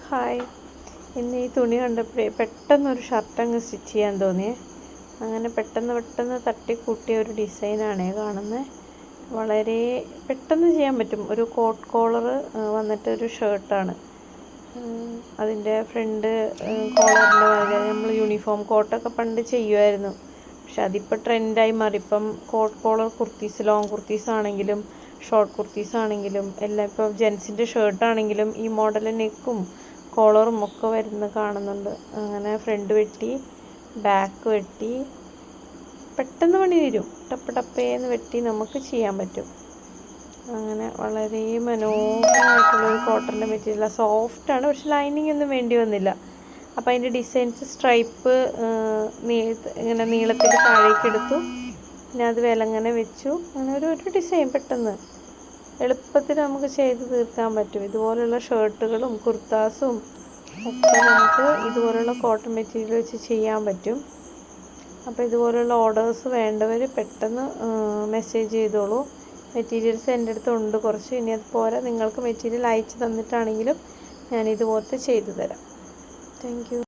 Hi. ഇന്ന് ഈ തുണി കണ്ടപ്പോഴേ പെട്ടെന്നൊരു ഷർട്ടങ്ങ് സ്റ്റിച്ച് ചെയ്യാൻ തോന്നിയേ. അങ്ങനെ പെട്ടെന്ന് തട്ടിക്കൂട്ടിയ ഒരു ഡിസൈനാണേ കാണുന്നത്. വളരെ പെട്ടെന്ന് ചെയ്യാൻ പറ്റും. ഒരു കോട്ട് കോളർ വന്നിട്ടൊരു ഷർട്ടാണ്. അതിൻ്റെ ഫ്രണ്ട് കോളറിൻ്റെ വളരെ നമ്മൾ യൂണിഫോം കോട്ടൊക്കെ പണ്ട് ചെയ്യുമായിരുന്നു. പക്ഷെ അതിപ്പോൾ ട്രെൻഡായി മാറി. ഇപ്പം coat collar kurtis, long kurtis ആണെങ്കിലും ഷോർട്ട് കുർത്തീസ് ആണെങ്കിലും എല്ലാം, ഇപ്പോൾ ജെൻസിൻ്റെ ഷർട്ടാണെങ്കിലും ഈ മോഡൽ നെക്കും കോളറും ഒക്കെ വരുന്നത് കാണുന്നുണ്ട്. അങ്ങനെ ഫ്രണ്ട് വെട്ടി, ബാക്ക് വെട്ടി, പെട്ടെന്ന് പണി തീരും. ടപ്പേന്ന് വെട്ടി നമുക്ക് ചെയ്യാൻ പറ്റും. അങ്ങനെ വളരെ മനോഹരമായിട്ടുള്ളൊരു കോട്ടൻ്റെ മെറ്റീരിയൽ, സോഫ്റ്റാണ്. പക്ഷെ ലൈനിങ് ഒന്നും വേണ്ടി വന്നില്ല. അപ്പോൾ അതിൻ്റെ ഡിസൈൻസ് സ്ട്രൈപ്പ് ഇങ്ങനെ നീളത്തിൽ താഴേക്ക് എടുത്തു. പിന്നെ അത് വിലങ്ങനെ വെച്ചു. അങ്ങനെ ഒരു ഡിസൈൻ പെട്ടെന്ന് എളുപ്പത്തിൽ നമുക്ക് ചെയ്ത് തീർക്കാൻ പറ്റും. ഇതുപോലുള്ള ഷർട്ടുകളും കുർത്താസും ഒക്കെ നമുക്ക് ഇതുപോലുള്ള കോട്ടൺ മെറ്റീരിയൽ വെച്ച് ചെയ്യാൻ പറ്റും. അപ്പോൾ ഇതുപോലുള്ള ഓർഡേഴ്സ് വേണ്ടവർ പെട്ടെന്ന് മെസ്സേജ് ചെയ്തോളൂ. മെറ്റീരിയൽസ് എൻ്റെ അടുത്തുണ്ട് കുറച്ച്. ഇനി അത് പോരാ, നിങ്ങൾക്ക് മെറ്റീരിയൽ അയച്ചു തന്നിട്ടാണെങ്കിലും ഞാൻ ഇതുപോലത്തെ ചെയ്തു തരാം. Thank you.